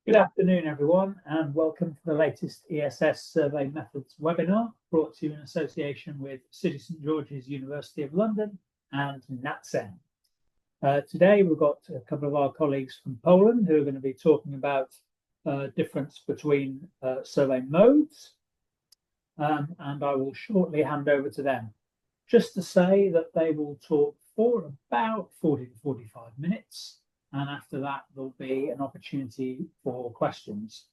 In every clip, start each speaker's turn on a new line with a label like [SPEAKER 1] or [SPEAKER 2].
[SPEAKER 1] Good afternoon, everyone, and welcome to the latest ESS Survey Methods webinar, brought to you in association with City St George's University of London and NatCen. Today, we've got a couple of our colleagues from Poland who are going to be talking about difference between survey modes, and I will shortly hand over to them. Just to say that they will talk for about 40 to 45 minutes. And after that, there'll be an opportunity for questions.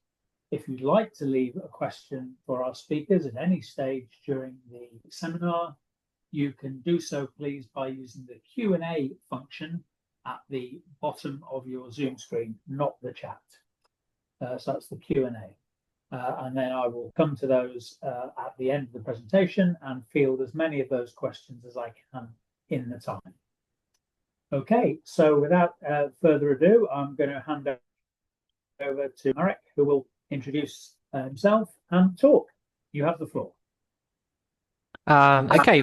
[SPEAKER 1] If you'd like to leave a question for our speakers at any stage during the seminar, you can do so, please, by using the Q&A function at the bottom of your Zoom screen, not the chat. So that's the Q&A. And then I will come to those at the end of the presentation and field as many of those questions as I can in the time. Okay, so without further ado, I'm going to hand over to Marek, who will introduce himself and talk. You have the floor.
[SPEAKER 2] Okay,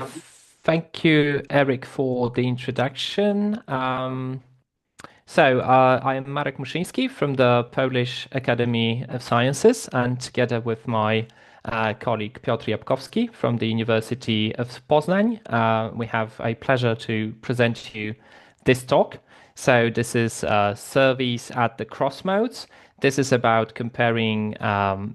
[SPEAKER 2] thank you, Eric, for the introduction. I am Marek Muszyński from the Polish Academy of Sciences, and together with my colleague Piotr Jabkowski from the University of Poznań, we have a pleasure to present to you this talk. So this is surveys at the crossroads. This is about comparing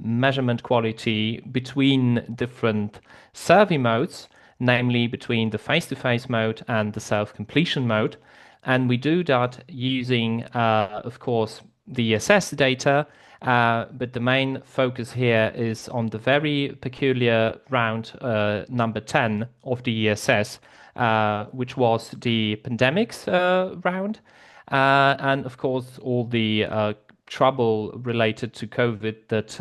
[SPEAKER 2] measurement quality between different survey modes, namely between the face-to-face mode and the self-completion mode. And we do that using, of course, the ESS data, but the main focus here is on the very peculiar round number 10 of the ESS, which was the pandemics round, and of course all the trouble related to COVID that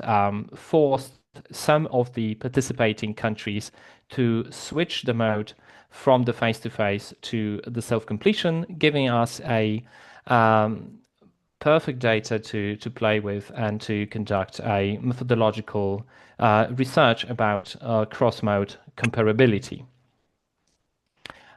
[SPEAKER 2] forced some of the participating countries to switch the mode from the face-to-face to the self-completion, giving us a perfect data to play with and to conduct a methodological research about cross-mode comparability.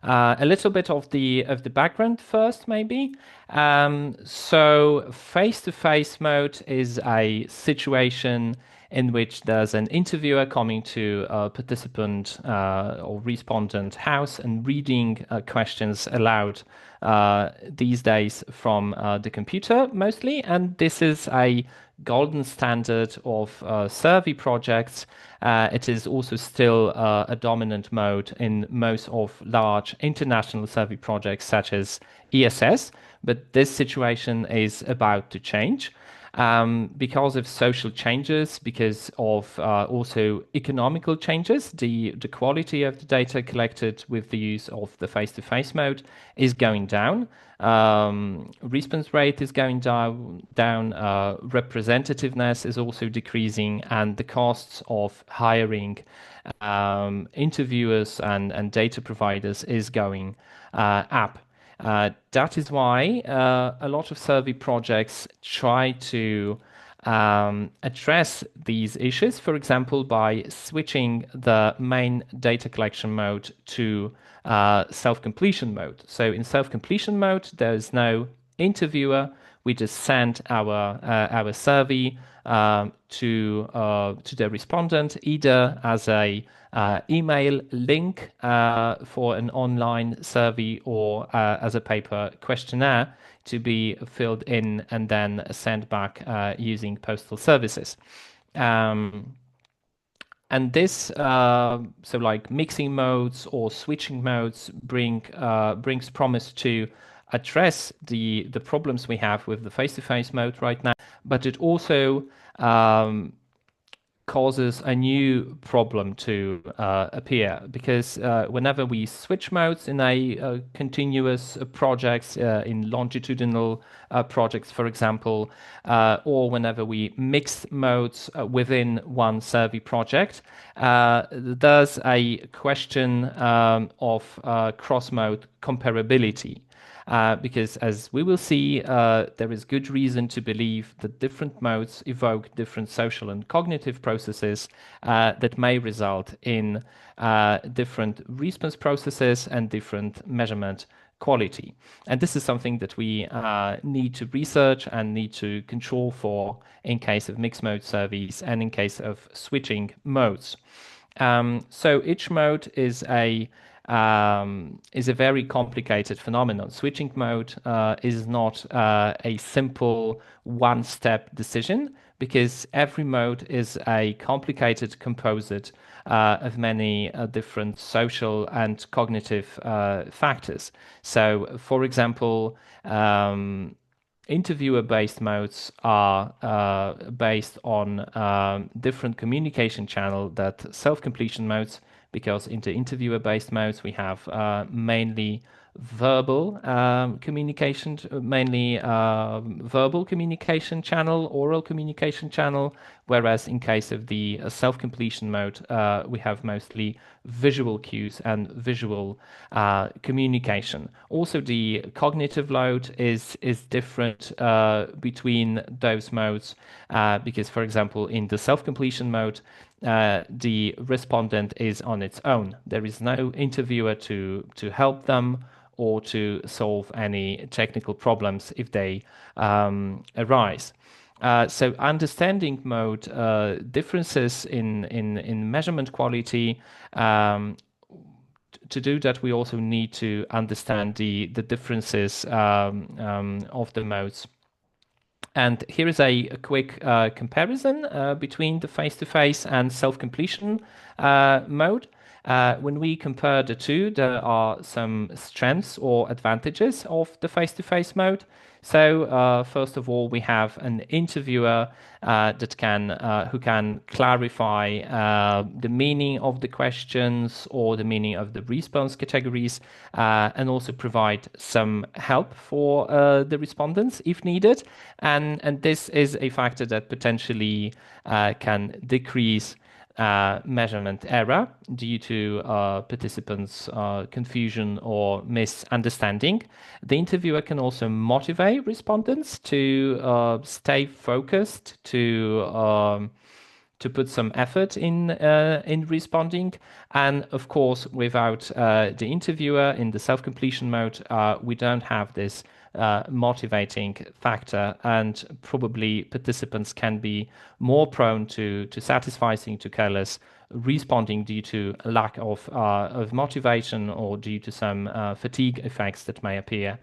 [SPEAKER 2] A little bit of the background first, maybe. So face-to-face mode is a situation in which there's an interviewer coming to a participant or respondent house and reading questions aloud these days from the computer mostly. And this is a golden standard of survey projects. It is also still a dominant mode in most of large international survey projects such as ESS, but this situation is about to change because of social changes, because of also economical changes. The quality of the data collected with the use of the face-to-face mode is going down. Response rate is going down, representativeness is also decreasing, and the costs of hiring interviewers and data providers is going up. That is why a lot of survey projects try to address these issues, for example, by switching the main data collection mode to self-completion mode. So in self-completion mode, there is no interviewer. We just send our survey to the respondent, either as a email link for an online survey or as a paper questionnaire to be filled in and then sent back using postal services. And this, so like mixing modes or switching modes brings promise to address the problems we have with the face-to-face mode right now, but it also causes a new problem to appear, because whenever we switch modes in a continuous projects, in longitudinal projects, for example, or whenever we mix modes within one survey project, there's a question of cross-mode comparability. Because as we will see, there is good reason to believe that different modes evoke different social and cognitive processes processes that may result in different response processes and different measurement quality. And this is something that we need to research and need to control for in case of mixed mode surveys and in case of switching modes. So each mode is a very complicated phenomenon. Switching mode is not a simple one-step decision, because every mode is a complicated composite of many different social and cognitive factors. So, for example, interviewer-based modes are based on different communication channel that self-completion modes, because in the interviewer-based modes we have mainly verbal communication, verbal communication channel, oral communication channel, whereas in case of the self-completion mode, we have mostly visual cues and visual communication. Also, the cognitive load is different between those modes, because, for example, in the self-completion mode, the respondent is on its own. There is no interviewer to help them or to solve any technical problems if they arise. So understanding mode differences in measurement quality, to do that, we also need to understand the differences of the modes. And here is a quick comparison between the face-to-face and self-completion mode. When we compare the two, there are some strengths or advantages of the face-to-face mode. So first of all, we have an interviewer who can clarify the meaning of the questions or the meaning of the response categories, and also provide some help for the respondents if needed. And this is a factor that potentially can decrease measurement error due to participants' confusion or misunderstanding. The interviewer can also motivate respondents to stay focused, to put some effort in responding. And of course, without the interviewer in the self-completion mode, we don't have this motivating factor, and probably participants can be more prone to satisficing, to careless responding due to a lack of motivation or due to some fatigue effects that may appear.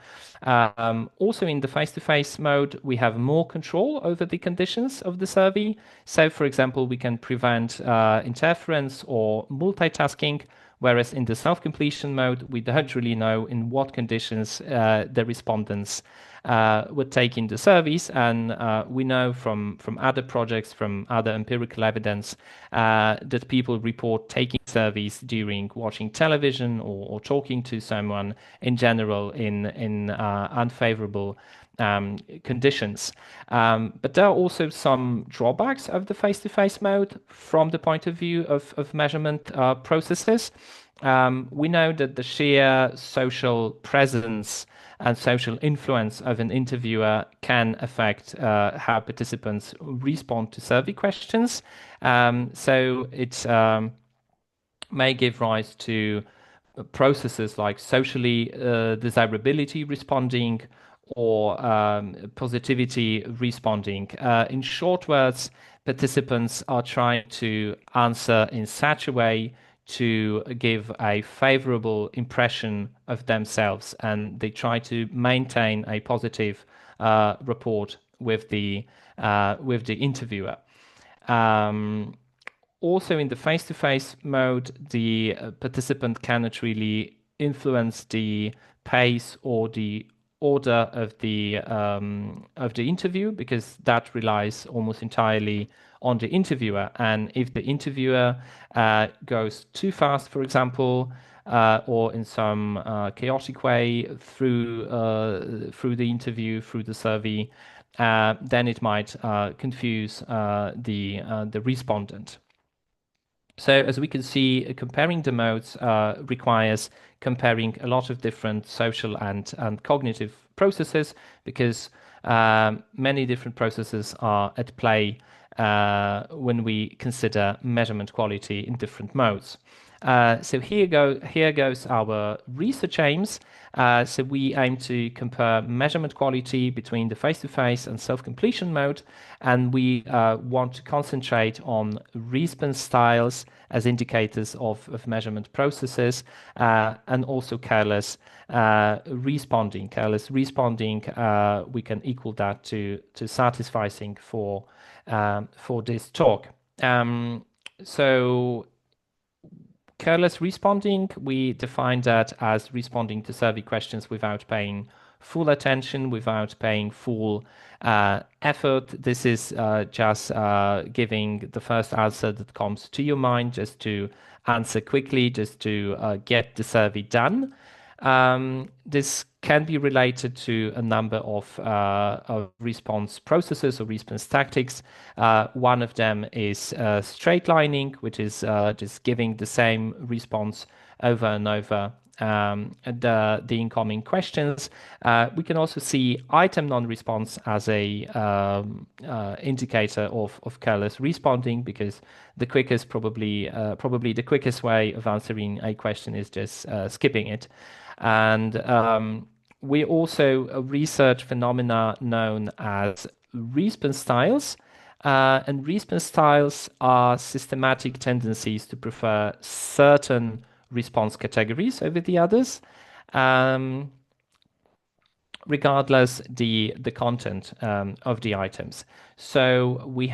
[SPEAKER 2] Also in the face-to-face mode, we have more control over the conditions of the survey. So for example, we can prevent interference or multitasking, whereas in the self-completion mode, we don't really know in what conditions the respondents would take in the surveys. And we know from other projects, from other empirical evidence, that people report taking surveys during watching television or talking to someone in general in unfavorable conditions. But there are also some drawbacks of the face-to-face mode from the point of view of measurement processes. We know that the sheer social presence and social influence of an interviewer can affect how participants respond to survey questions. So it may give rise to processes like socially desirability responding or positivity responding. In short words, participants are trying to answer in such a way to give a favorable impression of themselves, and they try to maintain a positive rapport with the interviewer. Also, in the face-to-face mode, the participant cannot really influence the pace or the order of the interview, because that relies almost entirely on the interviewer. And if the interviewer goes too fast, for example, or in some chaotic way through the interview, through the survey, then it might confuse the respondent. So as we can see, comparing the modes requires comparing a lot of different social and cognitive processes, because many different processes are at play when we consider measurement quality in different modes. So here goes our research aims. So we aim to compare measurement quality between the face-to-face and self-completion mode, and we want to concentrate on response styles as indicators of measurement processes, and also careless responding. Careless responding, we can equal that to satisficing for this talk. So careless responding, we define that as responding to survey questions without paying full attention, without paying full effort. This is just giving the first answer that comes to your mind, just to answer quickly, just to get the survey done. This can be related to a number of response processes or response tactics. One of them is straight lining, which is just giving the same response over and over the incoming questions. We can also see item non-response as a indicator of careless responding, because the quickest probably the quickest way of answering a question is just skipping it. And we also research phenomena known as response styles. And response styles are systematic tendencies to prefer certain response categories over the others, regardless the content of the items. So we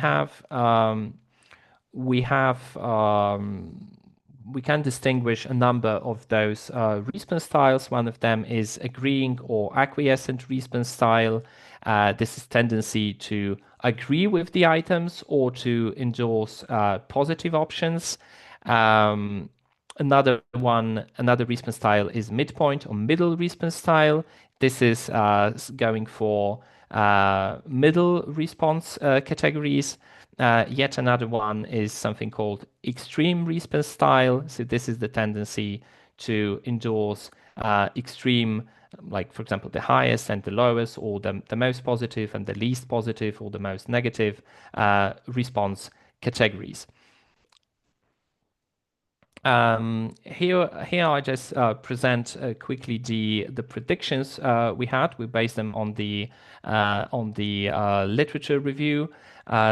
[SPEAKER 2] can distinguish a number of those response styles. One of them is agreeing or acquiescent response style. This is tendency to agree with the items or to endorse positive options. Another response style is midpoint or middle response style. This is going for middle response categories. Yet another one is something called extreme response style. So this is the tendency to endorse extreme, like for example, the highest and the lowest, or the most positive and the least positive, or the most negative response categories. Here I just present quickly the predictions we had. We based them on the literature review.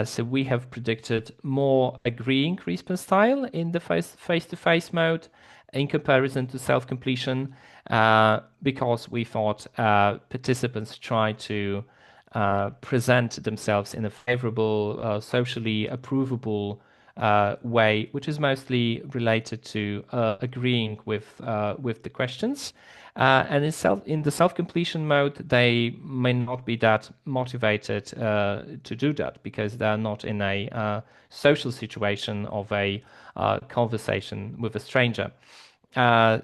[SPEAKER 2] So we have predicted more agreeing response style in the face-to-face mode in comparison to self-completion, because we thought participants try to present themselves in a favorable, socially approvable way, which is mostly related to agreeing with the questions. And in the self-completion mode, they may not be that motivated to do that, because they're not in a social situation of a conversation with a stranger.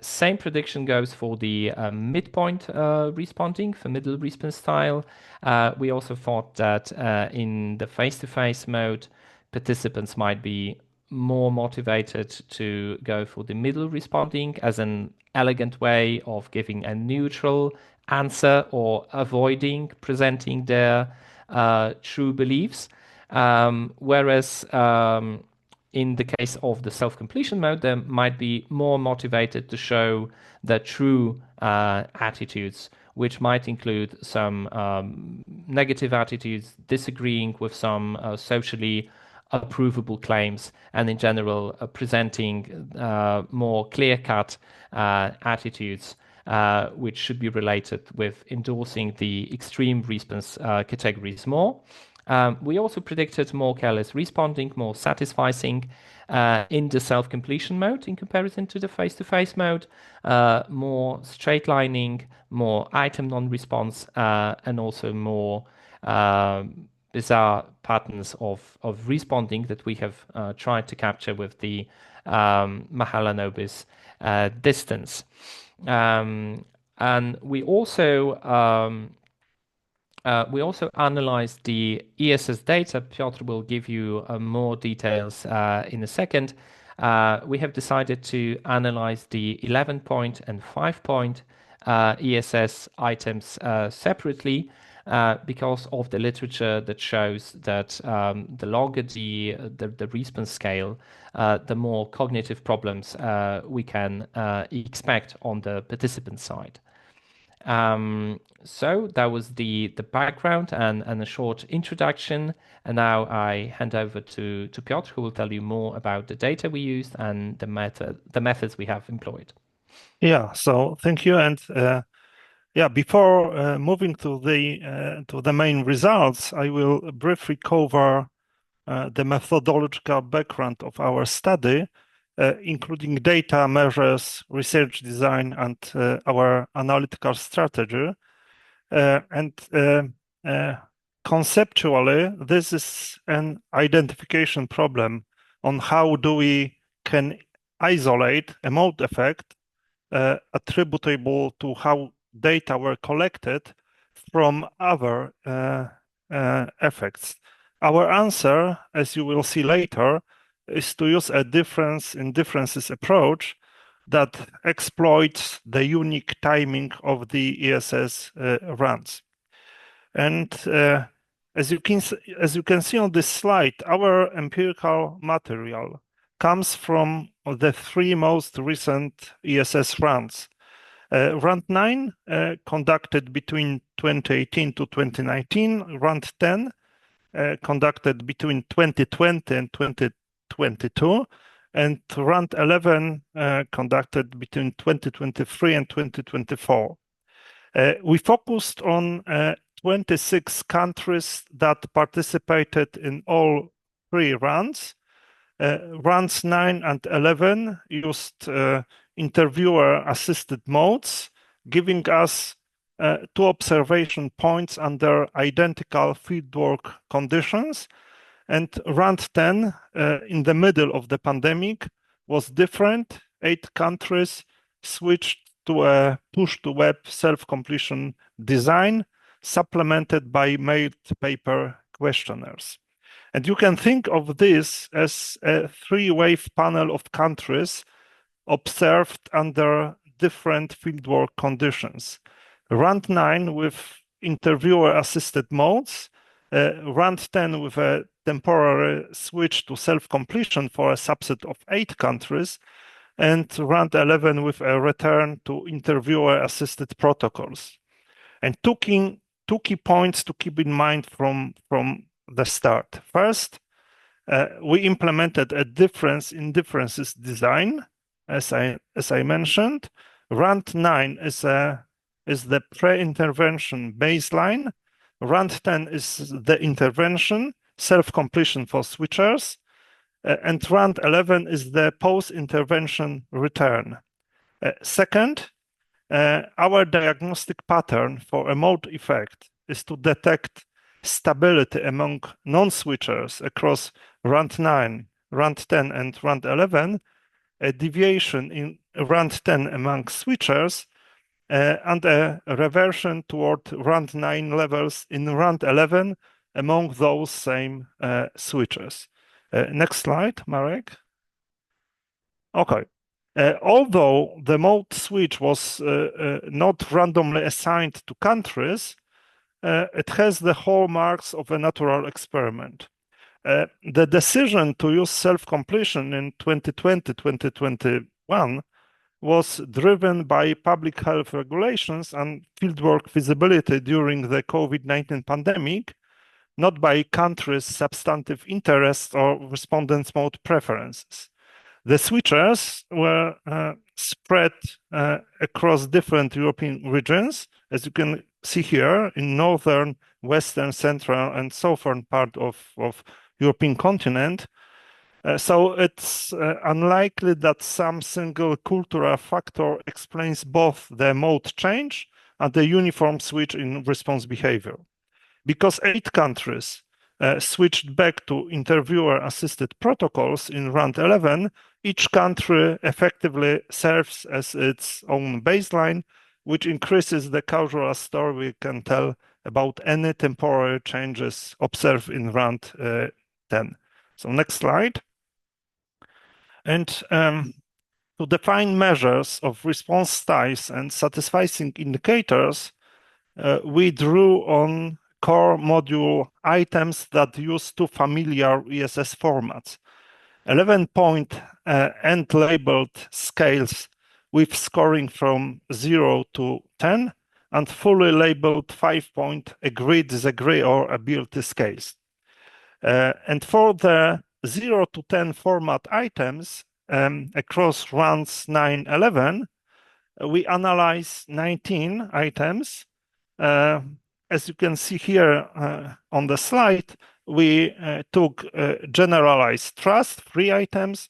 [SPEAKER 2] Same prediction goes for the midpoint responding, for middle response style. We also thought that in the face-to-face mode, participants might be more motivated to go for the middle responding as an elegant way of giving a neutral answer or avoiding presenting their true beliefs. Whereas in the case of the self-completion mode, they might be more motivated to show their true attitudes, which might include some negative attitudes, disagreeing with some socially approvable claims, and in general presenting more clear-cut attitudes, which should be related with endorsing the extreme response categories more. We also predicted more careless responding, more satisficing in the self-completion mode in comparison to the face-to-face mode, more straight lining, more item non-response, and also more bizarre patterns of responding that we have tried to capture with the Mahalanobis distance. And we also analyzed the ESS data. Piotr will give you more details in a second. we have decided to analyze the 11-point and 5-point ESS items separately because of the literature that shows that the longer the response scale, the more cognitive problems we can expect on the participant side. So that was the background and a short introduction. And now I hand over to Piotr, who will tell you more about the data we used and the methods we have employed.
[SPEAKER 3] Yeah, so thank you. And yeah, before moving to the main results, I will briefly cover the methodological background of our study, including data, measures, research design, and our analytical strategy. Conceptually, this is an identification problem on how do we can isolate a mode effect attributable to how data were collected from other effects. Our answer, as you will see later, is to use a difference in differences approach that exploits the unique timing of the ESS runs. And as you can see on this slide, our empirical material comes from the three most recent ESS runs. Run 9 conducted between 2018 to 2019, Run 10 conducted between 2020 and 2022, and Run 11 conducted between 2023 and 2024. We focused on 26 countries that participated in all three runs. Runs 9 and 11 used interviewer-assisted modes, giving us two observation points under identical fieldwork conditions. And Run 10, in the middle of the pandemic, was different. 8 countries switched to a push-to-web self-completion design, supplemented by mailed paper questionnaires. And you can think of this as a three-wave panel of countries observed under different fieldwork conditions. Run 9 with interviewer-assisted modes, Run 10 with a temporary switch to self-completion for a subset of 8 countries, and Run 11 with a return to interviewer-assisted protocols. And two key points to keep in mind from the start. First, we implemented a difference in differences design. As I mentioned, Run 9 is the pre-intervention baseline. Run 10 is the intervention, self-completion for switchers, and Run 11 is the post-intervention return. Second, our diagnostic pattern for a mode effect is to detect stability among non-switchers across Run 9, Run 10, and Run 11, a deviation in Run 10 among switchers, and a reversion toward Run 9 levels in Run 11 among those same switchers. Next slide, Marek. Okay. Although the mode switch was not randomly assigned to countries, it has the hallmarks of a natural experiment. The decision to use self-completion in 2020-2021 was driven by public health regulations and fieldwork feasibility during the COVID-19 pandemic, not by countries' substantive interests or respondents' mode preferences. The switchers were spread across different European regions, as you can see here, in northern, western, central, and southern part of European continent. So it's unlikely that some single cultural factor explains both the mode change and the uniform switch in response behavior. Because 8 countries switched back to interviewer-assisted protocols in Run 11, each country effectively serves as its own baseline, which increases the causal story we can tell about any temporary changes observed in Run 10. So next slide. And to define measures of response styles and satisficing indicators, we drew on core module items that use two familiar ESS formats. 11-point end-labeled scales with scoring from 0 to 10, and fully labeled 5-point agree, disagree, or ability scales. And for the 0 to 10 format items across runs 9, 11, we analyze 19 items. As you can see here on the slide, we took generalized trust, 3 items,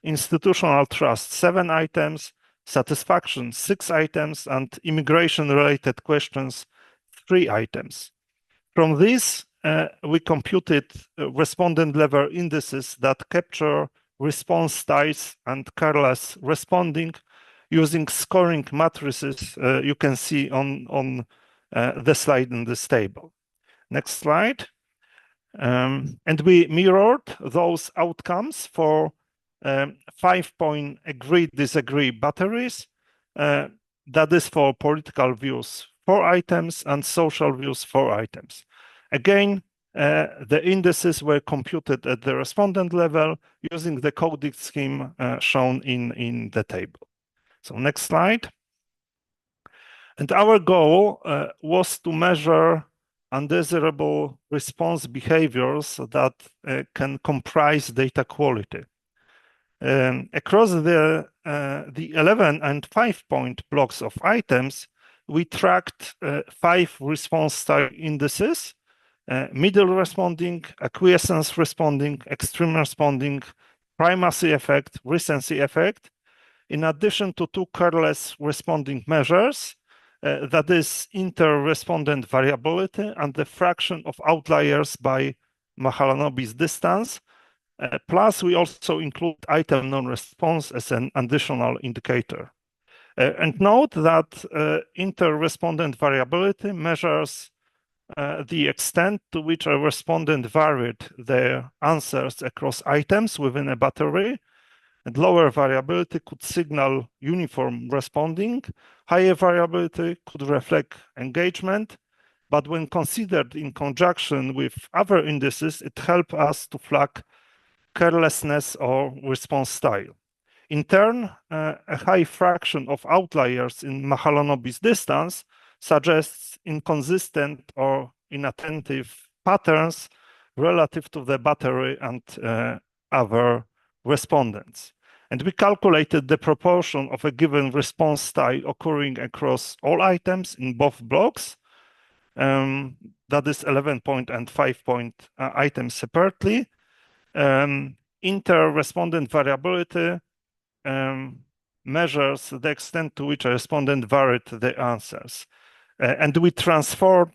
[SPEAKER 3] institutional trust, 7 items, satisfaction, 6 items, and immigration-related questions, 3 items. From this, we computed respondent-level indices that capture response styles and careless responding using scoring matrices you can see on the slide in this table. Next slide. And we mirrored those outcomes for 5-point agree, disagree batteries. That is for political views, 4 items, and social views, 4 items. Again, the indices were computed at the respondent level using the coding scheme shown in the table. So next slide. And our goal was to measure undesirable response behaviors that can comprise data quality. Across the 11 and 5-point blocks of items, we tracked 5 response style indices: middle responding, acquiescence responding, extreme responding, primacy effect, recency effect, in addition to 2 careless responding measures, that is inter-respondent variability and the fraction of outliers by Mahalanobis distance. Plus, we also include item non-response as an additional indicator. And note that inter-respondent variability measures the extent to which a respondent varied their answers across items within a battery. And lower variability could signal uniform responding. Higher variability could reflect engagement. But when considered in conjunction with other indices, it helped us to flag carelessness or response style. In turn, a high fraction of outliers in Mahalanobis distance suggests inconsistent or inattentive patterns relative to the battery and other respondents. And we calculated the proportion of a given response style occurring across all items in both blocks, that is 11-point and 5-point items separately. Inter-respondent variability measures the extent to which a respondent varied the answers. And we transformed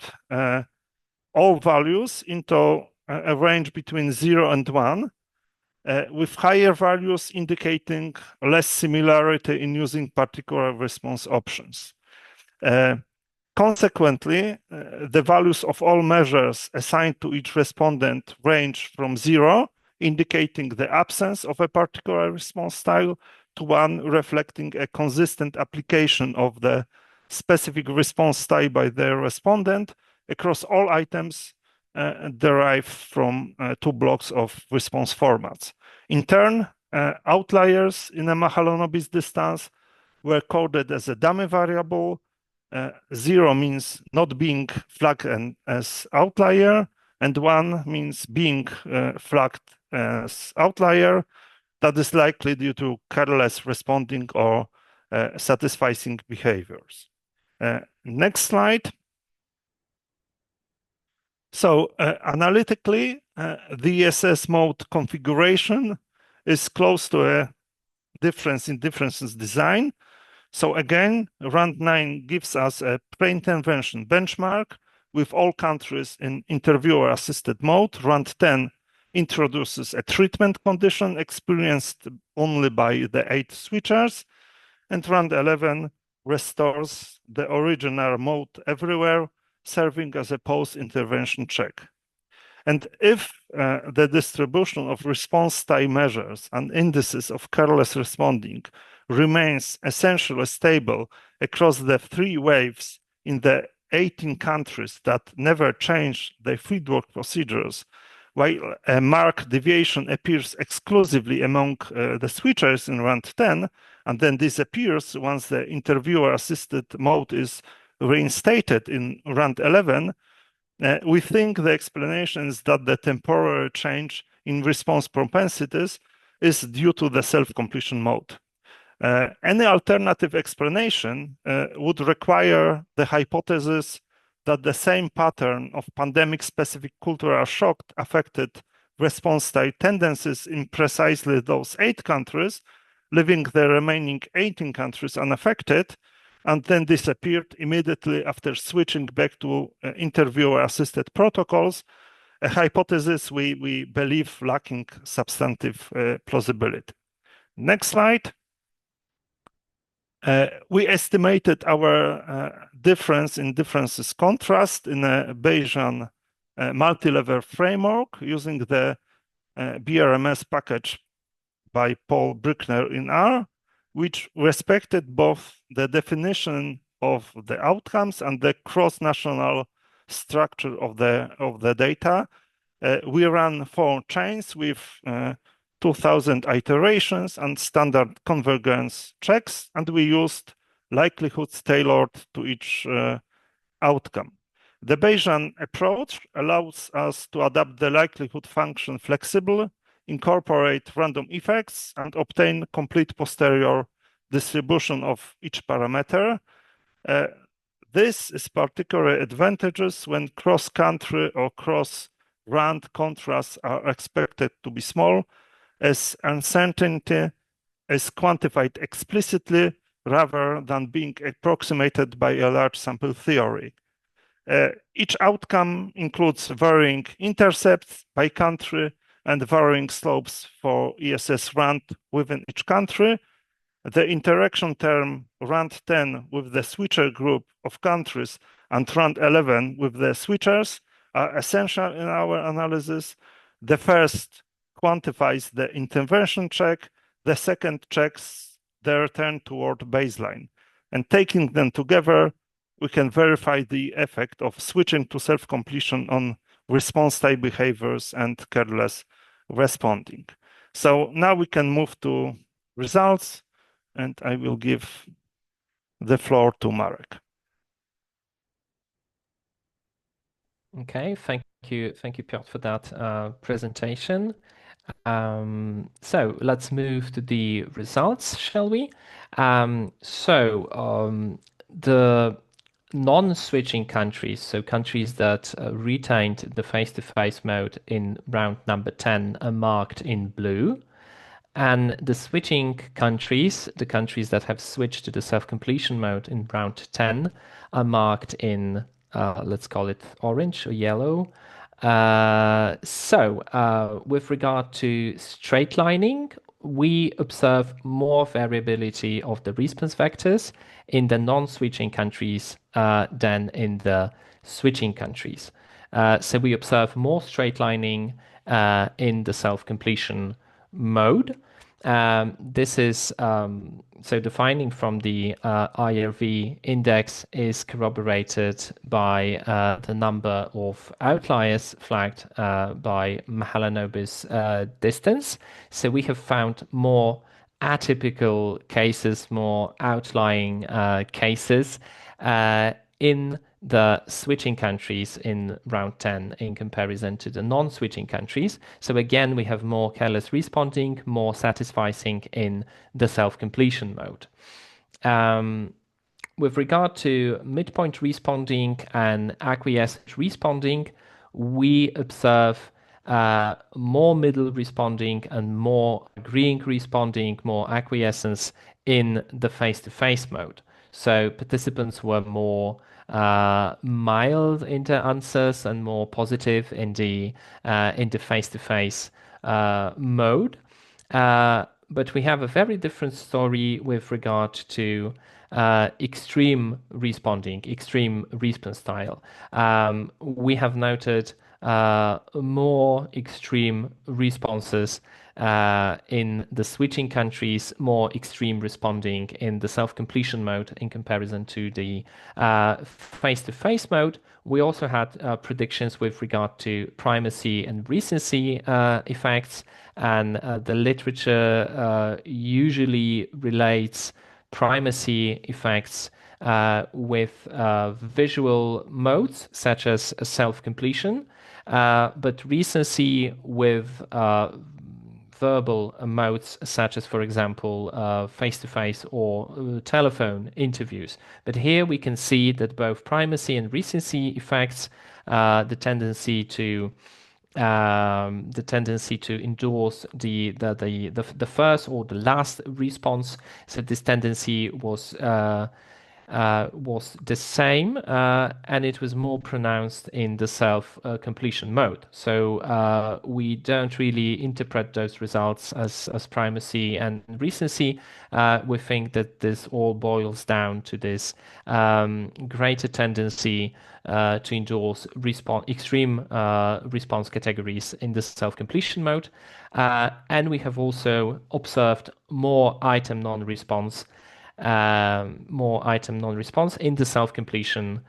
[SPEAKER 3] all values into a range between 0 and 1, with higher values indicating less similarity in using particular response options. Consequently, the values of all measures assigned to each respondent range from 0, indicating the absence of a particular response style, to 1, reflecting a consistent application of the specific response style by the respondent across all items derived from 2 blocks of response formats. In turn, outliers in a Mahalanobis distance were coded as a dummy variable. 0 means not being flagged as outlier, and 1 means being flagged as outlier. That is likely due to careless responding or satisficing behaviors. Next slide. So analytically, the ESS mode configuration is close to a difference in differences design. So again, round 9 gives us a pre-intervention benchmark with all countries in interviewer-assisted mode. Round 10 introduces a treatment condition experienced only by the 8 switchers. And round 11 restores the original mode everywhere, serving as a post-intervention check. And if the distribution of response time measures and indices of careless responding remains essentially stable across the 3 waves in the 18 countries that never changed their fieldwork procedures, while a marked deviation appears exclusively among the switchers in round 10, and then disappears once the interviewer-assisted mode is reinstated in round 11, we think the explanation is that the temporary change in response propensities is due to the self-completion mode. Any alternative explanation would require the hypothesis that the same pattern of pandemic-specific cultural shock affected response time tendencies in precisely those 8 countries, leaving the remaining 18 countries unaffected, and then disappeared immediately after switching back to interviewer-assisted protocols, a hypothesis we believe lacking substantive plausibility. Next slide. We estimated our difference in differences contrast in a Bayesian multi-level framework using the BRMS package by Paul Brickner in R, which respected both the definition of the outcomes and the cross-national structure of the data. We ran 4 chains with 2,000 iterations and standard convergence checks, and we used likelihoods tailored to each outcome. The Bayesian approach allows us to adapt the likelihood function flexibly, incorporate random effects, and obtain complete posterior distribution of each parameter. This is particularly advantageous when cross-country or cross-rand contrasts are expected to be small, as uncertainty is quantified explicitly rather than being approximated by a large sample theory. Each outcome includes varying intercepts by country and varying slopes for ESS rand within each country. The interaction term rand 10 with the switcher group of countries and rand 11 with the switchers are essential in our analysis. The first quantifies the intervention check, the second checks the return toward baseline. And taking them together, we can verify the effect of switching to self-completion on response type behaviors and careless responding. So now we can move to results, and I will give the floor to Marek.
[SPEAKER 2] Okay, thank you, Piotr, for that presentation. So let's move to the results, shall we? The non-switching countries, so countries that retained the face-to-face mode in round number 10, are marked in blue. And the switching countries, the countries that have switched to the self-completion mode in round 10, are marked in, let's call it orange or yellow. With regard to straight lining, we observe more variability of the response vectors in the non-switching countries than in the switching countries. So we observe more straight lining in the self-completion mode. This is so the finding from the IRV index is corroborated by the number of outliers flagged by Mahalanobis distance. So we have found more atypical cases, more outlying cases in the switching countries in round 10 in comparison to the non-switching countries. So again, we have more careless responding, more satisficing in the self-completion mode. With regard to midpoint responding and acquiescent responding, we observe more middle responding and more agreeing responding, more acquiescence in the face-to-face mode. So participants were more mild in their answers and more positive in the face-to-face mode. But we have a very different story with regard to extreme responding, extreme response style. We have noted more extreme responses in the switching countries, more extreme responding in the self-completion mode in comparison to the face-to-face mode. We also had predictions with regard to primacy and recency effects, and the literature usually relates primacy effects with visual modes such as self-completion, but recency with verbal modes such as, for example, face-to-face or telephone interviews. But here we can see that both primacy and recency effects, the tendency to endorse the first or the last response. So this tendency was the same, and it was more pronounced in the self-completion mode. So we don't really interpret those results as primacy and recency. We think that this all boils down to this greater tendency to endorse extreme response categories in the self-completion mode. And we have also observed more item non-response in the self-completion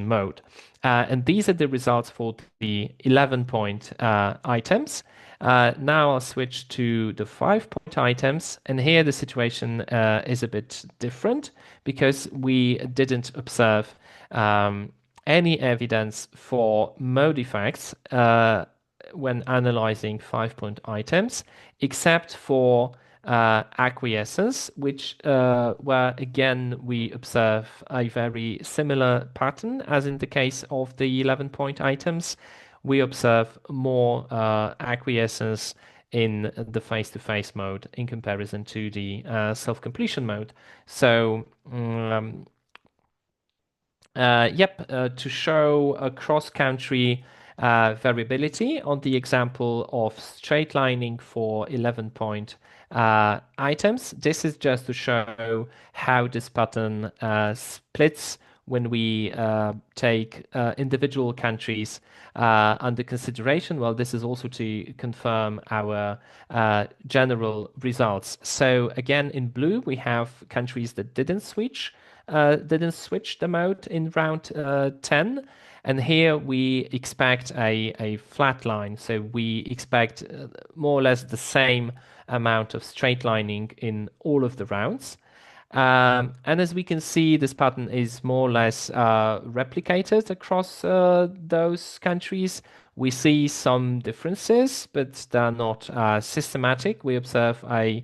[SPEAKER 2] mode. And these are the results for the 11-point items. Now I'll switch to the 5-point items, and here the situation is a bit different because we didn't observe any evidence for mode effects when analyzing 5-point items, except for acquiescence, which where again we observe a very similar pattern as in the case of the 11-point items. We observe more acquiescence in the face-to-face mode in comparison to the self-completion mode. So to show a cross-country variability on the example of straight lining for 11-point items. This is just to show how this pattern splits when we take individual countries under consideration. Well, this is also to confirm our general results. So again, in blue, we have countries that didn't switch the mode in round 10. And here we expect a flat line. So we expect more or less the same amount of straight lining in all of the rounds. And as we can see, this pattern is more or less replicated across those countries. We see some differences, but they're not systematic. We observe a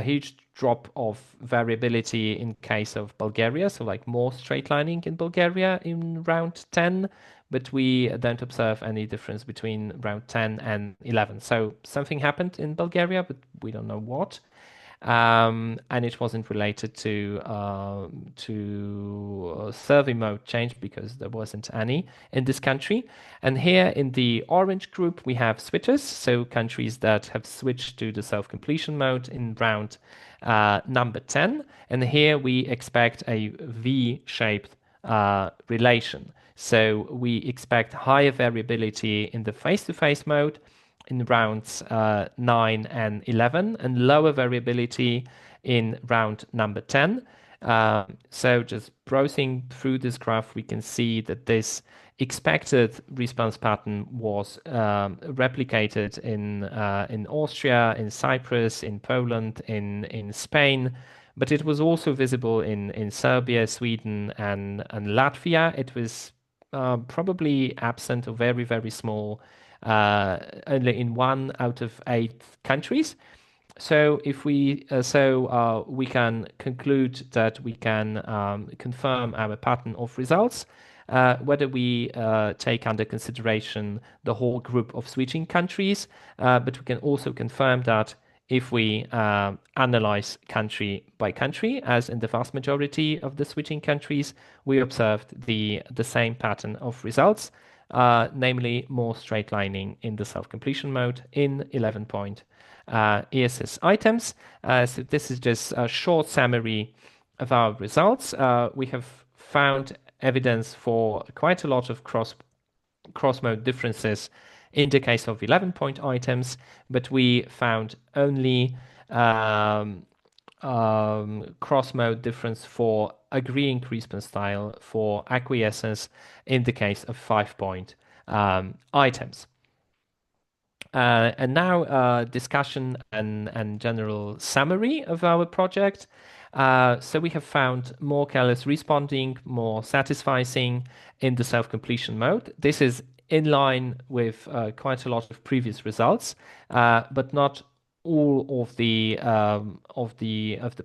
[SPEAKER 2] huge drop of variability in case of Bulgaria, so like more straight lining in Bulgaria in round 10, but we don't observe any difference between round 10 and 11. So something happened in Bulgaria, but we don't know what. And it wasn't related to survey mode change because there wasn't any in this country. And here in the orange group, we have switchers, so countries that have switched to the self-completion mode in round number 10. And here we expect a V-shaped relation. So we expect higher variability in the face-to-face mode in rounds 9 and 11, and lower variability in round number 10. So just browsing through this graph, we can see that this expected response pattern was replicated in Austria, in Cyprus, in Poland, in Spain, but it was also visible in Serbia, Sweden, and Latvia. It was probably absent or very, very small only in 1 out of 8 countries. So if we we can conclude that we can confirm our pattern of results, whether we take under consideration the whole group of switching countries, but we can also confirm that if we analyze country by country, as in the vast majority of the switching countries, we observed the same pattern of results. Namely more straight lining in the self-completion mode in 11-point ESS items. So this is just a short summary of our results. We have found evidence for quite a lot of cross-mode differences in the case of 11-point items, but we found only cross-mode difference for agreeing response style for acquiescence in the case of 5-point items. And now discussion and general summary of our project. So we have found more careless responding, more satisficing in the self-completion mode. This is in line with quite a lot of previous results, but not all of the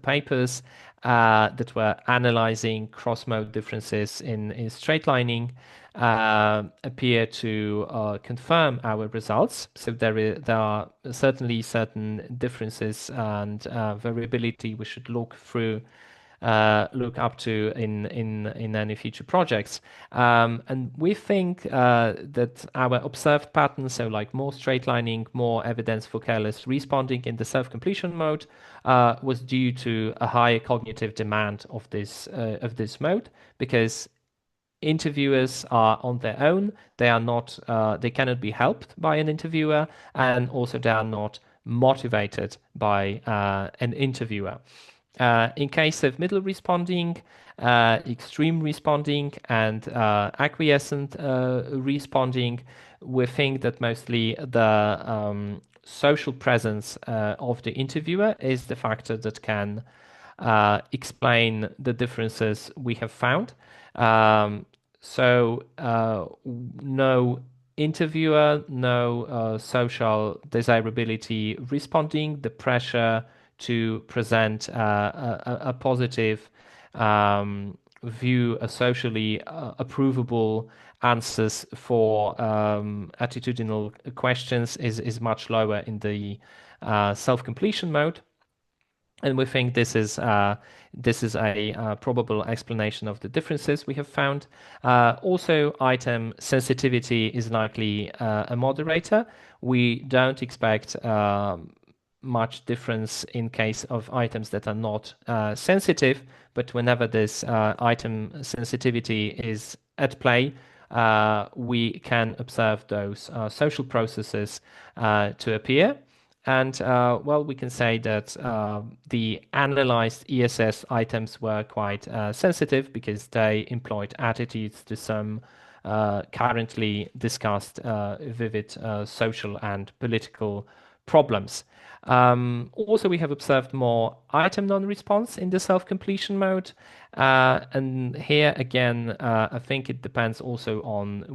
[SPEAKER 2] papers that were analyzing cross-mode differences in straight lining appear to confirm our results. So there are certainly certain differences and variability we should look up to in any future projects. And we think that our observed patterns, so like more straight lining, more evidence for careless responding in the self-completion mode, was due to a higher cognitive demand of this mode, because interviewers are on their own. They are not, they cannot be helped by an interviewer, and also they are not motivated by an interviewer. In case of middle responding, extreme responding, and acquiescent responding, we think that mostly the social presence of the interviewer is the factor that can explain the differences we have found. So no interviewer, no social desirability responding, the pressure to present a positive view, a socially approvable answers for attitudinal questions is much lower in the self-completion mode. And we think this is a probable explanation of the differences we have found. Also, item sensitivity is likely a moderator. We don't expect much difference in case of items that are not sensitive, but whenever this item sensitivity is at play, we can observe those social processes to appear. And well, we can say that the analyzed ESS items were quite sensitive because they employed attitudes to some currently discussed vivid social and political problems. Also, we have observed more item non-response in the self-completion mode. And here again, I think it depends also on,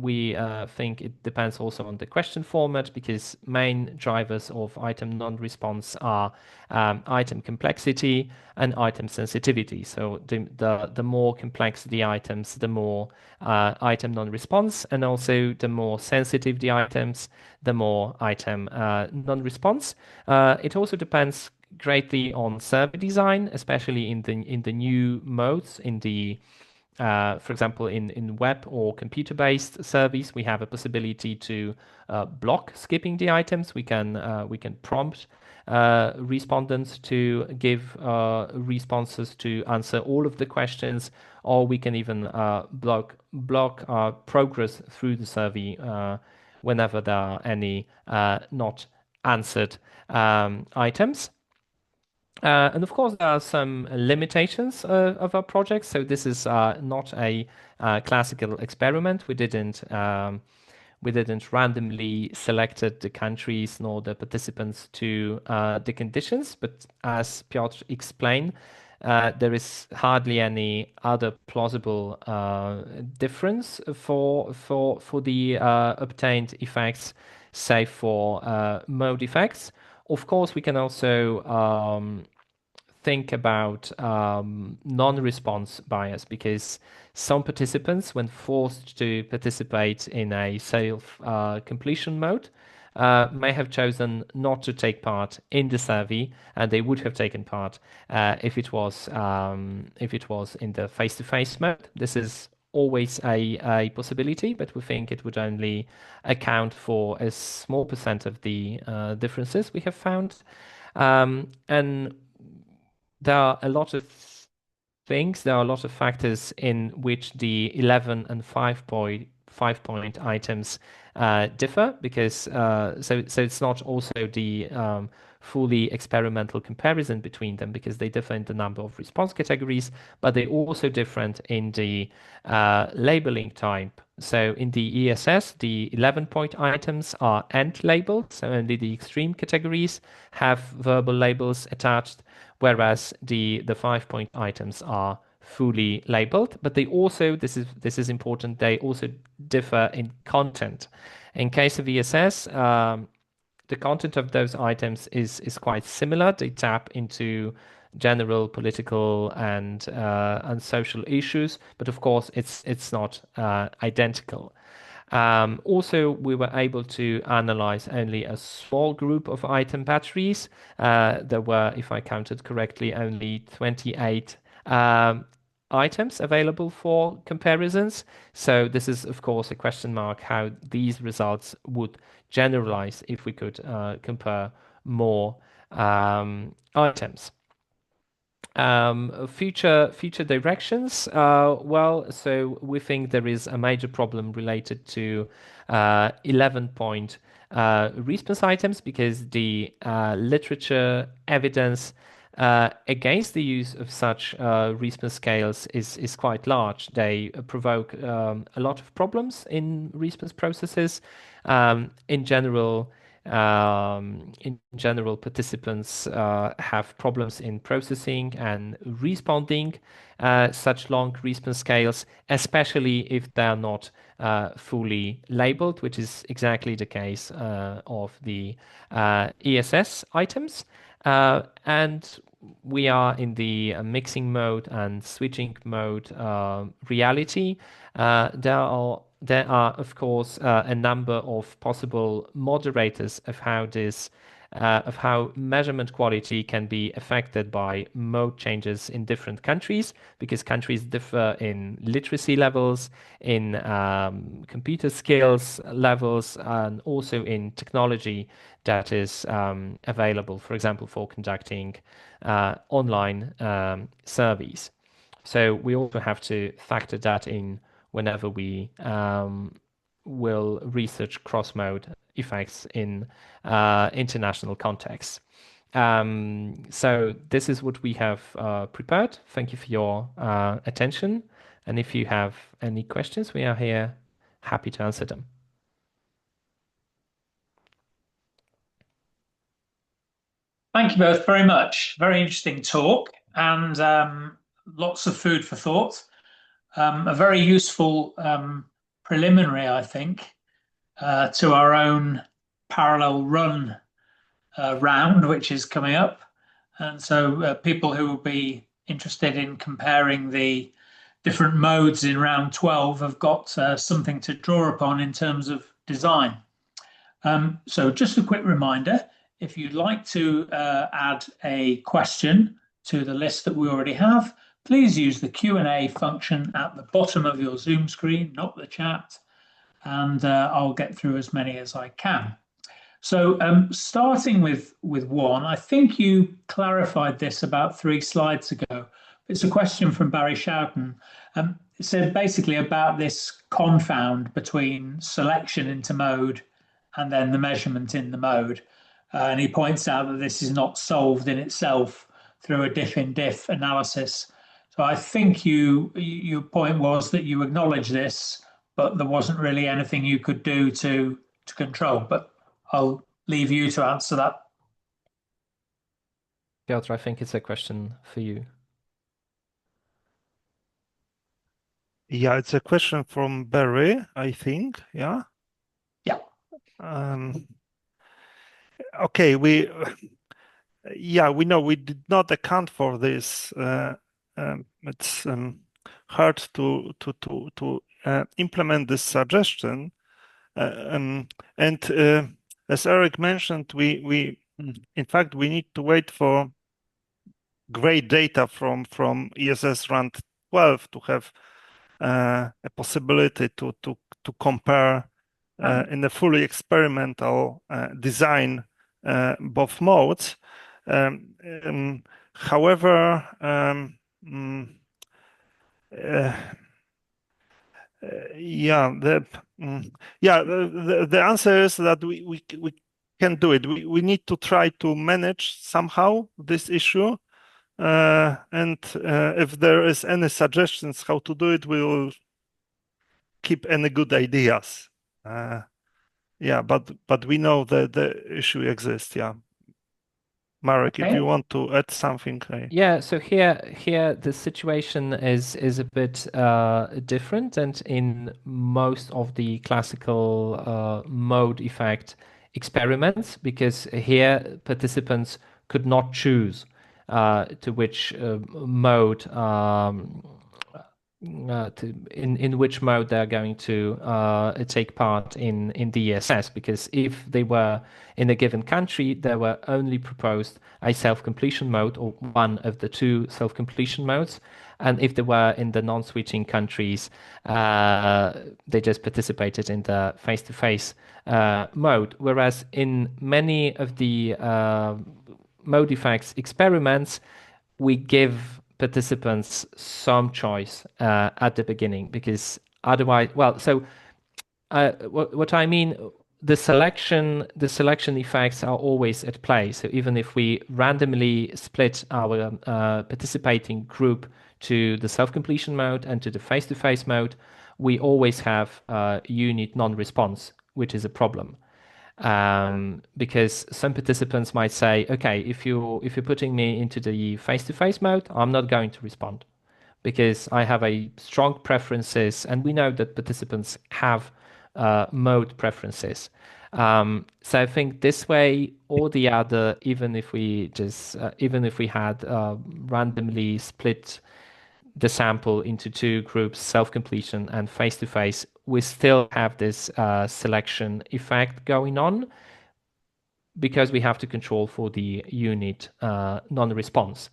[SPEAKER 2] think it depends also on the question format, because main drivers of item non-response are item complexity and item sensitivity. So the more complex the items, the more item non-response, and also the more sensitive the items, the more item non-response. It also depends greatly on survey design, especially in the new modes. In the for example, in web or computer-based surveys, we have a possibility to block skipping the items. We can prompt respondents to give responses to answer all of the questions, or we can even block progress through the survey whenever there are any not answered items. And of course, there are some limitations of our project. So this is not a classical experiment. We didn't randomly selected the countries nor the participants to the conditions. But as Piotr explained, there is hardly any other plausible difference for the obtained effects, save for mode effects. Of course, we can also think about non-response bias, because some participants, when forced to participate in a self-completion mode, may have chosen not to take part in the survey, and they would have taken part if it was in the face-to-face mode. This is always a possibility, but we think it would only account for a small % of the differences we have found. And there are a lot of things. There are a lot of factors in which the 11 and 5-point items differ, because so it's not also the fully experimental comparison between them, because they differ in the number of response categories, but they also different in the labeling type. So in the ESS, the 11-point items are end labeled, so only the extreme categories have verbal labels attached, whereas the 5-point items are fully labeled. But they also, this is important, they also differ in content. In case of ESS, the content of those items is quite similar. They tap into general political and social issues, but of course it's not identical. Also, we were able to analyze only a small group of item batteries. There were, if I counted correctly, only 28 items available for comparisons. So this is, of course, a question mark how these results would generalize if we could compare more items. Future directions. Well, so we think there is a major problem related to 11-point response items, because the literature evidence against the use of such response scales is quite large. They provoke a lot of problems in response processes. In general, participants have problems in processing and responding such long response scales, especially if they are not fully labeled, which is exactly the case of the ESS items. And we are in the mixing mode and switching mode reality. There are, of course, a number of possible moderators of how measurement quality can be affected by mode changes in different countries, because countries differ in literacy levels, in computer skills levels, and also in technology that is available, for example, for conducting online surveys. So we also have to factor that in whenever we will research cross-mode effects in international contexts. So this is what we have prepared. Thank you for your attention. And if you have any questions, we are here happy to answer them.
[SPEAKER 1] Thank you both very much. Very interesting talk, and lots of food for thought. A very useful preliminary, I think, to our own parallel run round, which is coming up. And so people who will be interested in comparing the different modes in round 12 have got something to draw upon in terms of design. So just a quick reminder, if you'd like to add a question to the list that we already have, please use the Q&A function at the bottom of your Zoom screen, not the chat, and I'll get through as many as I can. So starting with one, I think you clarified this about 3 slides ago. It's a question from Barry Shoughton. It said basically about this confound between selection into mode and then the measurement in the mode. And he points out that this is not solved in itself through a diff-in-diff analysis. So I think your point was that you acknowledge this, but there wasn't really anything you could do to control. But I'll leave you to answer that.
[SPEAKER 2] Piotr, I think it's a question for you.
[SPEAKER 3] Yeah, it's a question from Barry, I think. Yeah.
[SPEAKER 1] Yeah.
[SPEAKER 3] Okay, we know we did not account for this. It's hard to implement this suggestion, and as Eric mentioned, we in fact we need to wait for great data from ESS round 12 to have a possibility to compare in a fully experimental design both modes. However, Yeah, the answer is that we can do it. We need to try to manage somehow this issue. And if there is any suggestions how to do it, we will keep any good ideas. Yeah, but we know that the issue exists. Yeah, Marek, if you want to add something.
[SPEAKER 2] Yeah, so here the situation is a bit different, and in most of the classical mode effect experiments, because here participants could not choose to which mode in which mode they're going to take part in the ESS, because if they were in a given country, they were only proposed a self-completion mode or one of the two self-completion modes. And if they were in the non-switching countries, they just participated in the face-to-face mode. Whereas in many of the mode effects experiments, we give participants some choice at the beginning, because otherwise, well, so what I mean, the selection effects are always at play. So even if we randomly split our participating group to the self-completion mode and to the face-to-face mode, we always have unit non-response, which is a problem. Because some participants might say, okay, if you're putting me into the face-to-face mode, I'm not going to respond because I have a strong preferences, and we know that participants have mode preferences. So I think this way or the other, even if we had randomly split the sample into two groups, self-completion and face-to-face, we still have this selection effect going on, because we have to control for the unit non-response.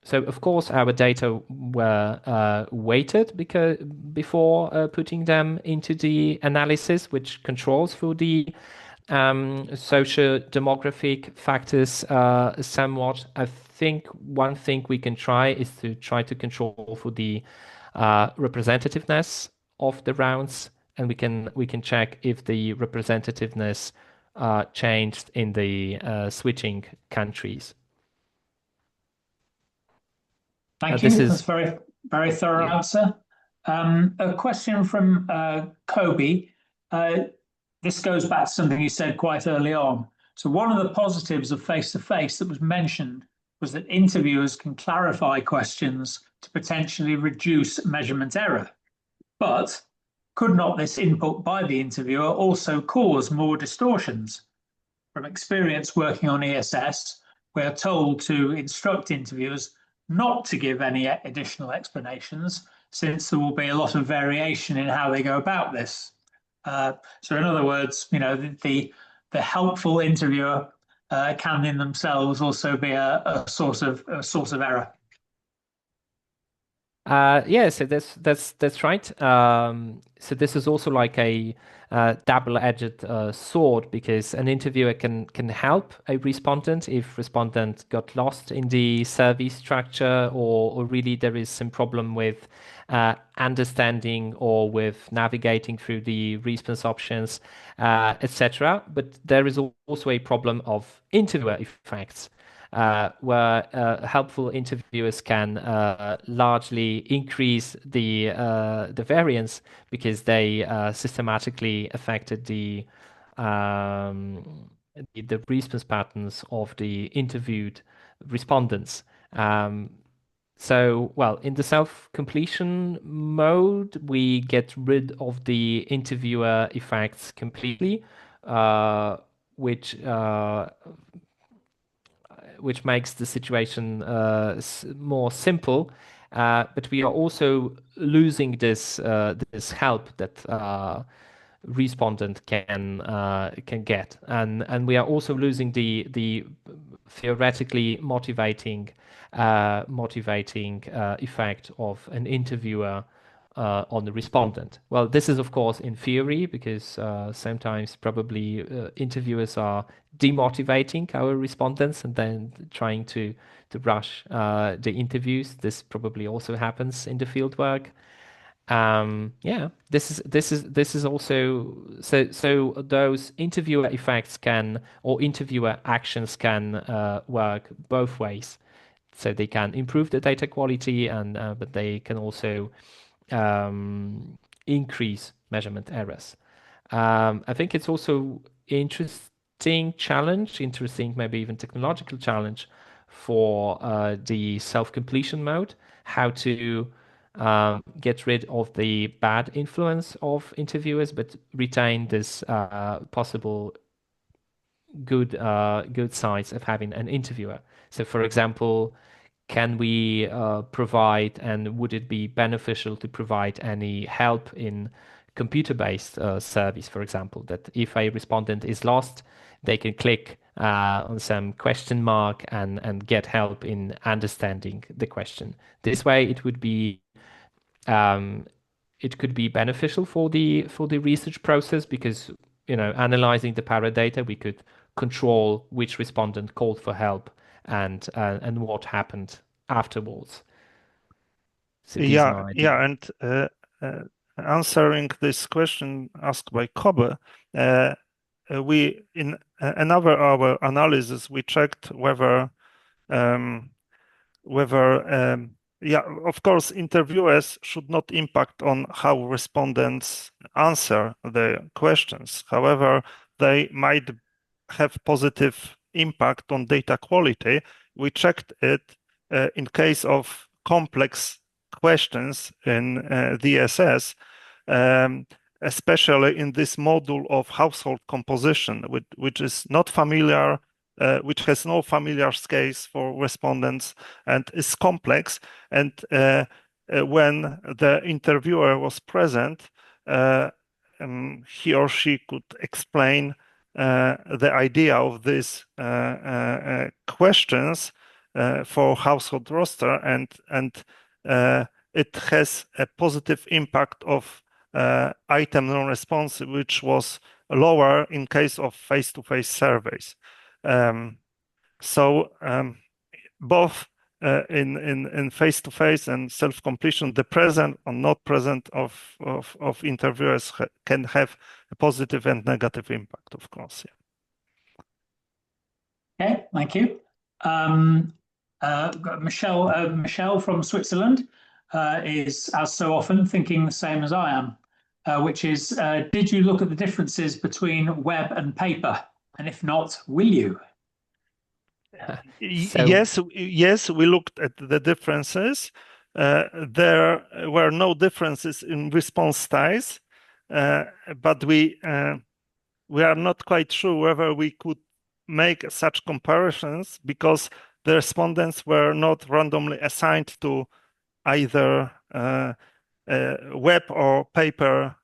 [SPEAKER 2] So of course our data were weighted before putting them into the analysis, which controls for the socio-demographic factors somewhat. I think one thing we can try is to try to control for the representativeness of the rounds, and we can check if the representativeness changed in the switching countries.
[SPEAKER 1] Thank you. That's very, very thorough answer. A question from Kobe. This goes back to something you said quite early on. So one of the positives of face-to-face that was mentioned was that interviewers can clarify questions to potentially reduce measurement error. But could not this input by the interviewer also cause more distortions? From experience working on ESS, we are told to instruct interviewers not to give any additional explanations, since there will be a lot of variation in how they go about this. So in other words, the helpful interviewer can in themselves also be a source of error.
[SPEAKER 2] Yeah, so that's right. So this is also like a double-edged sword, because an interviewer can help a respondent if respondent got lost in the survey structure, or really there is some problem with understanding or with navigating through the response options, etc. But there is also a problem of interviewer effects. Where helpful interviewers can largely increase the variance, because they systematically affected the response patterns of the interviewed respondents. So, well, in the self-completion mode, we get rid of the interviewer effects completely, which makes the situation more simple, but we are also losing this help that respondent can get, and we are also losing the theoretically motivating effect of an interviewer on the respondent. Well, this is of course in theory, because sometimes probably interviewers are demotivating our respondents and then trying to rush the interviews. This probably also happens in the field work. Yeah, this is also so those interviewer effects can, or interviewer actions can work both ways. So they can improve the data quality, and but they can also increase measurement errors. I think it's also interesting maybe even technological challenge for the self-completion mode, how to get rid of the bad influence of interviewers, but retain this possible good sides of having an interviewer. So, for example, can we provide, and would it be beneficial to provide any help in computer-based surveys, for example, that if a respondent is lost, they can click on some question mark and get help in understanding the question. This way, it could be beneficial for the research process, because analyzing the paradata, we could control which respondent called for help and what happened afterwards. So
[SPEAKER 3] and answering this question asked by Kobe, we in another our analysis we checked whether of course interviewers should not impact on how respondents answer the questions. However, they might have positive impact on data quality. We checked it in case of complex questions in DSS, especially in this module of household composition, which is not familiar, which has no familiar scales for respondents and is complex. And when the interviewer was present, he or she could explain the idea of these questions for household roster, and it has a positive impact of item non-response, which was lower in case of face-to-face surveys. Both in face-to-face and self-completion, the present or not present of interviewers can have a positive and negative impact, of course.
[SPEAKER 1] Yeah. Okay, thank you. Got Michelle from Switzerland is, as so often, thinking the same as I am, which is, did you look at the differences between web and paper? And if not, will you?
[SPEAKER 3] Yes, we looked at the differences. There were no differences in response styles, but we are not quite sure whether we could make such comparisons, because the respondents were not randomly assigned to either web or paper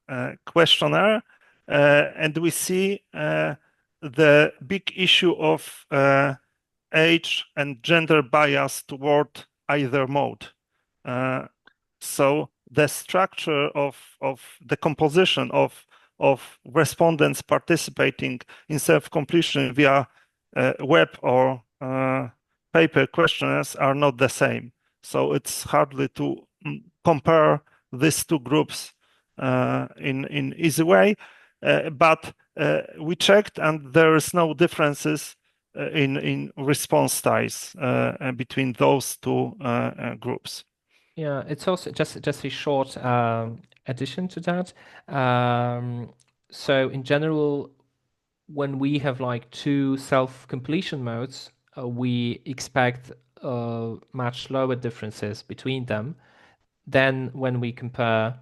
[SPEAKER 3] questionnaire, and we see the big issue of age and gender bias toward either mode. So the structure of the composition of respondents participating in self-completion via web or paper questionnaires are not the same. So it's hardly to compare these two groups in easy way, but we checked, and there is no differences in response styles between those two groups.
[SPEAKER 2] Yeah, it's also just a short addition to that. So in general, when we have like two self-completion modes, we expect much lower differences between them than when we compare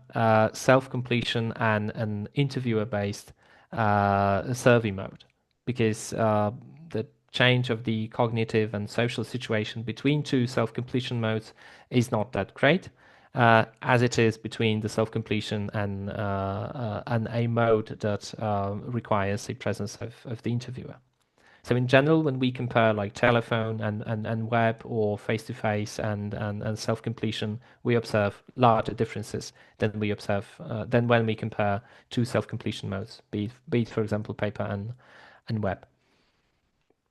[SPEAKER 2] self-completion and an interviewer-based survey mode, because the change of the cognitive and social situation between two self-completion modes is not that great, as it is between the self-completion and a mode that requires the presence of the interviewer. So in general, when we compare like telephone and web or face-to-face and self-completion, we observe larger differences than we observe than when we compare two self-completion modes, be it for example paper and web.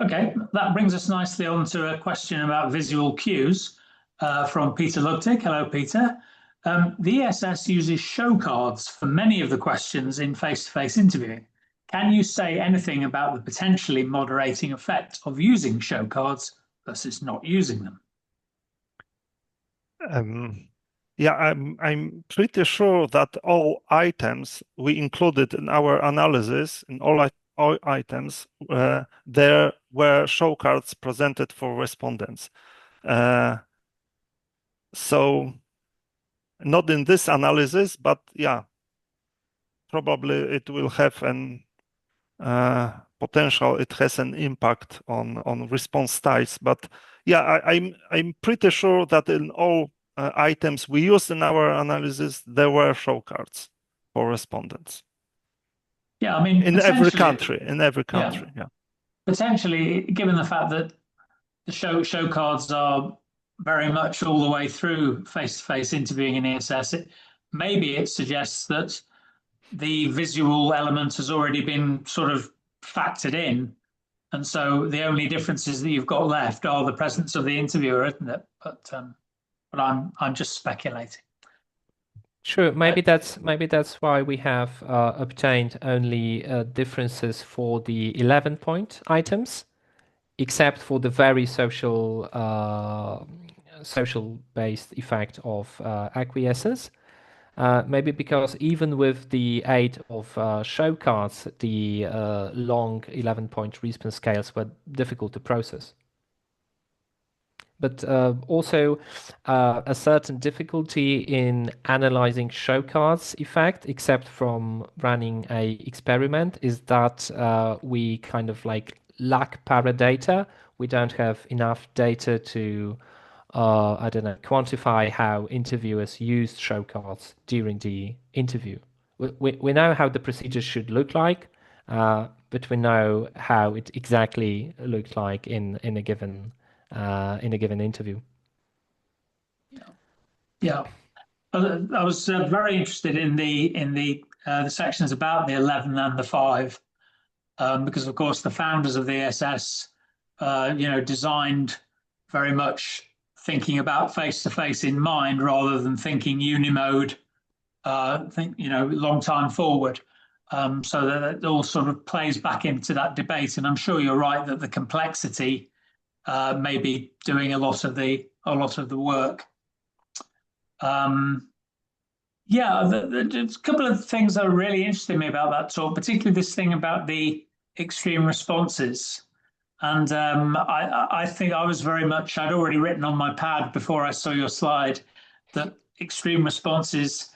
[SPEAKER 1] Okay, that brings us nicely on to a question about visual cues from Peter Lugtig. Hello, Peter. The ESS uses show cards for many of the questions in face-to-face interviewing. Can you say anything about the potentially moderating effect of using show cards versus not using them?
[SPEAKER 3] Yeah, I'm pretty sure that all items we included in our analysis, in all items, there were show cards presented for respondents. So not in this analysis, but yeah, probably it will have an potential. It has an impact on response styles. But yeah, I'm pretty sure that in all items we used in our analysis, there were show cards for respondents.
[SPEAKER 1] Yeah, I mean,
[SPEAKER 3] in every country, yeah.
[SPEAKER 1] Potentially, given the fact that the show cards are very much all the way through face-to-face interviewing in ESS, maybe it suggests that the visual element has already been sort of factored in, and so the only differences that you've got left are the presence of the interviewer, isn't it? But I'm just speculating.
[SPEAKER 2] Sure, maybe that's why we have obtained only differences for the 11-point items, except for the very social-based effect of acquiescence. Maybe because even with the aid of show cards, the long 11-point response scales were difficult to process. But also a certain difficulty in analyzing show cards effect, except from running a experiment, is that we kind of like lack paradata. We don't have enough data to I don't know, quantify how interviewers used show cards during the interview. We know how the procedures should look like, but we know how it exactly looked like in a given interview.
[SPEAKER 1] Yeah, I was very interested in the sections about the 11 and the 5, because of course the founders of the ESS, designed very much thinking about face-to-face in mind rather than thinking unimode, long time forward. So that it all sort of plays back into that debate. And I'm sure you're right that the complexity may be doing a lot of the work. There's a couple of things that really interested me about that talk, particularly this thing about the extreme responses. And I think I was very much, I'd already written on my pad before I saw your slide that extreme responses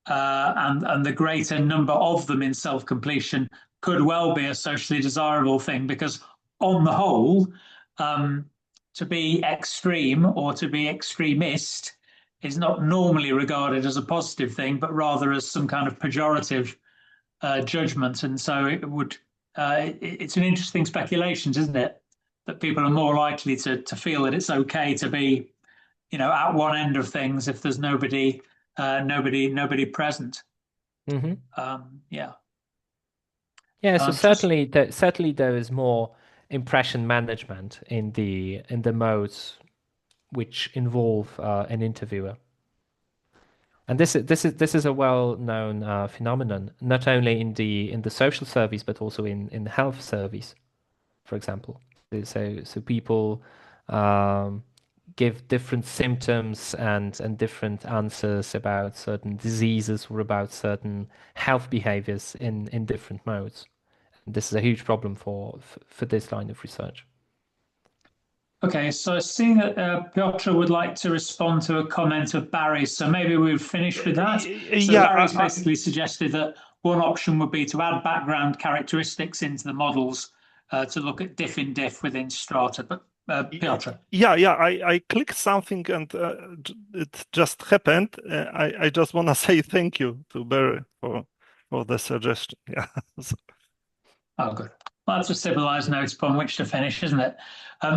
[SPEAKER 1] and the greater number of them in self-completion could well be a socially desirable thing, because on the whole, to be extreme or to be extremist is not normally regarded as a positive thing, but rather as some kind of pejorative judgment. And so it's an interesting speculation, isn't it? That people are more likely to feel that it's okay to be, at one end of things if there's nobody present.
[SPEAKER 2] Mm-hmm. So certainly there is more impression management in the modes which involve an interviewer. And this is a well-known phenomenon, not only in the social service but also in the health service, for example. So people give different symptoms and different answers about certain diseases or about certain health behaviors in different modes. And this is a huge problem for this line of research.
[SPEAKER 1] Okay, so I see that Piotr would like to respond to a comment of Barry's, so maybe we've finished with that. So Barry's basically suggested that one option would be to add background characteristics into the models to look at diff in diff within strata. But Piotr.
[SPEAKER 3] I clicked something and it just happened. I just want to say thank you to Barry for the suggestion. Yeah.
[SPEAKER 1] Oh, good. Well, that's a civilized note upon which to finish, isn't it?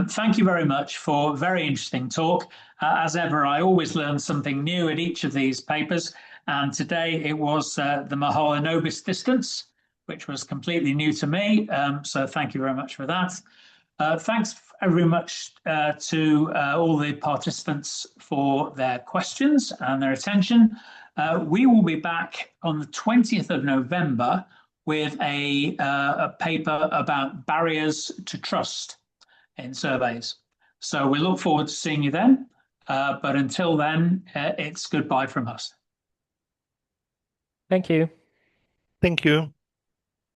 [SPEAKER 1] Thank you very much for a very interesting talk. As ever, I always learn something new at each of these papers. And today it was the Mahalanobis distance, which was completely new to me. So thank you very much for that. Thanks very much to all the participants for their questions and their attention. We will be back on the 20th of November with a paper about barriers to trust in surveys. So we look forward to seeing you then. But until then, it's goodbye from us.
[SPEAKER 2] Thank you.
[SPEAKER 3] Thank you.